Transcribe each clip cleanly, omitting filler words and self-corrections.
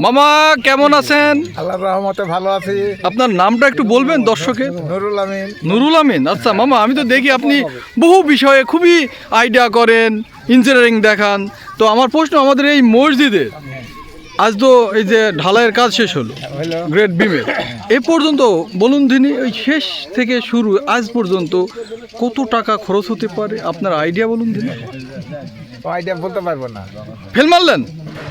মামা কেমন আছেন? আল্লাহর রহমতে ভালো আছি। আপনার নামটা একটু বলবেন দর্শকের? নুরুল আমিন। নুরুল আমিন। আচ্ছা মামা, আমি তো দেখি আপনি বহু বিষয়ে খুবই আইডিয়া করেন, ইঞ্জিনিয়ারিং দেখান। তো আমার প্রশ্ন, আমাদের এই মসজিদে আজ তো এই যে ঢালাইয়ের কাজ শেষ হলো গ্রেট বিমের, এ পর্যন্ত বলুন দিনই ওই শেষ থেকে শুরু আজ পর্যন্ত কত টাকা খরচ হতে পারে আপনার আইডিয়া বলুন দিনই? আইডিয়া বলতে পারবো না। ফেল মারলেন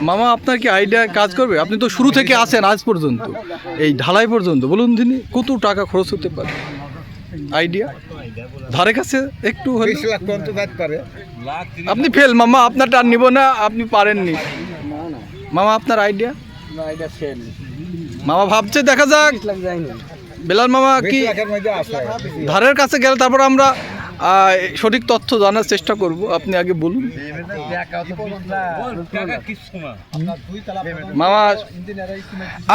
মামা, আপনার কি আইডিয়া কাজ করবে? আপনি তো শুরু থেকে আছেন আজ পর্যন্ত, এই ঢালাই পর্যন্ত, বলুন দিনই কত টাকা খরচ হতে পারে আইডিয়া ধারে কাছে একটু হলে? 20 লাখ পর্যন্ত যেতে পারে। আপনি ফেল মামা, আপনারটা আর নিব না, আপনি পারেননি মামা। আপনার আইডিয়া? মামা ভাবছে, দেখা যাক। বেলাল মামা কি 20 লাখের মধ্যে আছে। ধারের কাছে গেলে তারপর আমরা সঠিক তথ্য জানার চেষ্টা করব। আপনি আগে বলুন মামা।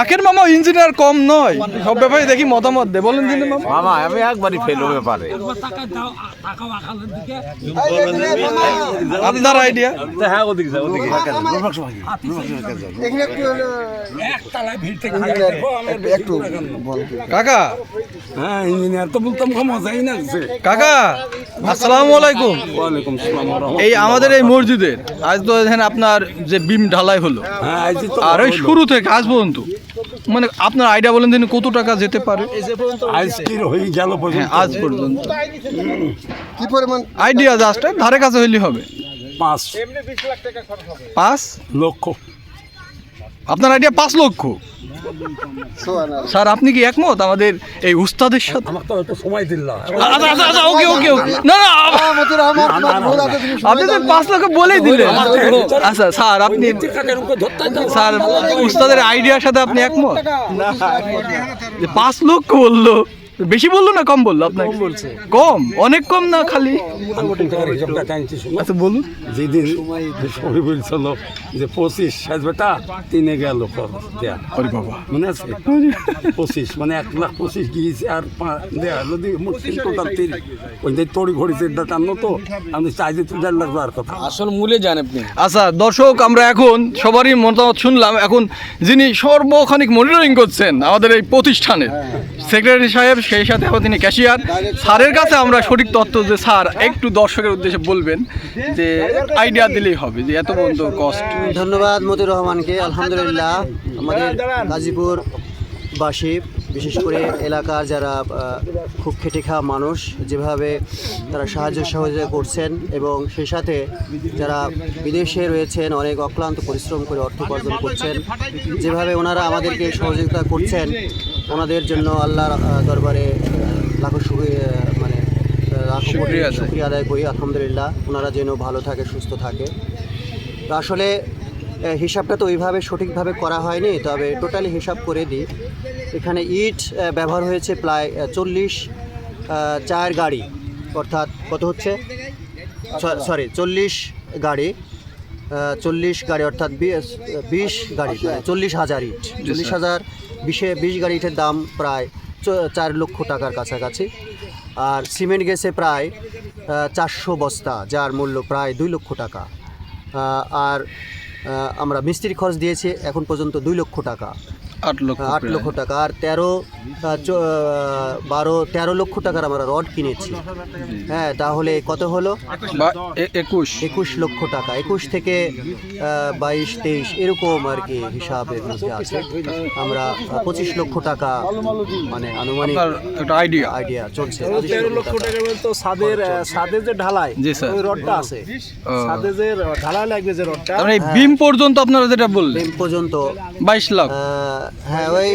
আখের মামা ইঞ্জিনিয়ার কম নয়, সব ব্যাপারে দেখি মতামত দে। বলেন দিন মামা। মামা আমি একবারই ফেল হয়ে পারে। আপনার আইডিয়া? হ্যাঁ, ওদিকে যাও, ওদিকে একটু কাকা। হ্যাঁ, ইঞ্জিনিয়ার তো বলতাম মজাই না। কাকা আসসালামু আলাইকুম। ওয়ালাইকুম আসসালাম। এই আমাদের এই মসজিদের আজ তো এখানে আপনার যে বিম ঢালাই হলো, আর ওই শুরু থেকে আজ পর্যন্ত মানে আপনার আইডিয়া বলেন দিন কত টাকা যেতে পারে আজ পর্যন্ত? কি পরিমাণ আইডিয়া জাস্ট ধারে কাছে হইলে হবে। 5 লক্ষ। আপনার আইডিয়া 5 লক্ষ? স্যার আপনি কি একমত আমাদের এই উস্তাদের সাথে? সময় দিল আচ্ছা ওকে ওকে ওকে। না না, আপনি তো 5 লক্ষ বলেই দিলেন। আচ্ছা স্যার, আপনি স্যার উস্তাদের আইডিয়ার সাথে আপনি একমত? 5 লক্ষ বললো, বেশি বললো না কম বললো? আপনার কম, অনেক কম না খালি? আচ্ছা বলুন। যেদিন সবাই বলছিল যে 25 সাজবেটা 3 গেল বাবা, মনে আছে? 25 মানে 1,25,000 গিয়েছে আর টোটাল 30। ওই যে তড়ি ঘড়িছে টানো তো আমি চাইছি 2.5 লাখ আর কথা আসল মূলে জান আপনি। আচ্ছা দর্শক, আমরা এখন সবারই মতামত শুনলাম। এখন যিনি সর্বখানিক মনিটরিং করছেন আমাদের এই প্রতিষ্ঠানের সেক্রেটারি সাহেব, সেই সাথে এখন তিনি ক্যাশিয়ার, স্যারের কাছে আমরা সঠিক তথ্য যে স্যার একটু দর্শকের উদ্দেশ্যে বলবেন যে আইডিয়া দিলেই হবে যে এত পর্যন্ত কস্ট। ধন্যবাদ মতিউর রহমানকে। আলহামদুলিল্লাহ, আমাদের গাজীপুরবাসী বিশেষ করে এলাকার যারা খুব খেটে খাওয়া মানুষ, যেভাবে তারা সাহায্য সহযোগিতা করছেন এবং সেই সাথে যারা বিদেশে রয়েছেন অনেক অক্লান্ত পরিশ্রম করে অর্থ উপার্জন করছেন, যেভাবে ওনারা আমাদেরকে সহযোগিতা করছেন, ওনাদের জন্য আল্লাহর দরবারে লাখো শুকরিয়া আদায় করি। আলহামদুলিল্লাহ, ওনারা যেন ভালো থাকে, সুস্থ থাকে। তো আসলে হিসাবটা তো ওইভাবে সঠিকভাবে করা হয়নি, তবে টোটালি হিসাব করে দিই। এখানে ইট ব্যবহার হয়েছে প্রায় 4 গাড়ি, অর্থাৎ কত হচ্ছে, 40 গাড়ি, 40 গাড়ি অর্থাৎ 20 গাড়ি, 40,000 ইট। 20 গাড়ি ইটের দাম প্রায় 4 লক্ষ টাকার কাছাকাছি। আর সিমেন্ট গেছে প্রায় 400 বস্তা, যার মূল্য প্রায় 2 লক্ষ টাকা। আর আমরা মিস্ত্রি খরচ দিয়েছি এখন পর্যন্ত 2 লক্ষ টাকা, 8 লক্ষ টাকা। আর 13 লক্ষ টাকার আমরা রড কিনেছি। হ্যাঁ, তাহলে কত হলো? 21 লক্ষ টাকা। 21 থেকে 22-23 এরকম আর কি হিসাবের মধ্যে আছে। আমরা 25 লক্ষ টাকা মানে আনুমানিক আইডিয়া চলছে। 13 লক্ষ টাকা বলতে ছাদের যে ঢালাই ওই রডটা আছে, ছাদে যে ঢালাই লাগবে যে রডটা, মানে বিম পর্যন্ত আপনারা যেটা বললেন বিম পর্যন্ত 22 লাখ। হ্যাঁ, ওই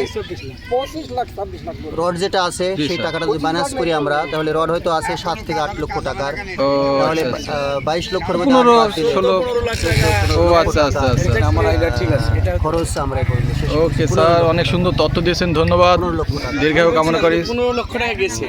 25 লাখ 26 লাখ রড যেটা আছে সেই টাকাটা যদি মাইনাস করি আমরা, তাহলে রড হয়তো আছে 7 থেকে 8 লক্ষ টাকার, তাহলে 22 লক্ষের মধ্যে 15-16। ও আচ্ছা আচ্ছা আচ্ছা, আমার আইডিয়া ঠিক আছে। খরচ আমরা করি। ওকে স্যার, অনেক সুন্দর তথ্য দিয়েছেন, ধন্যবাদ। দীর্ঘায়ু কামনা করি। 15 লক্ষ টাকা গেছে।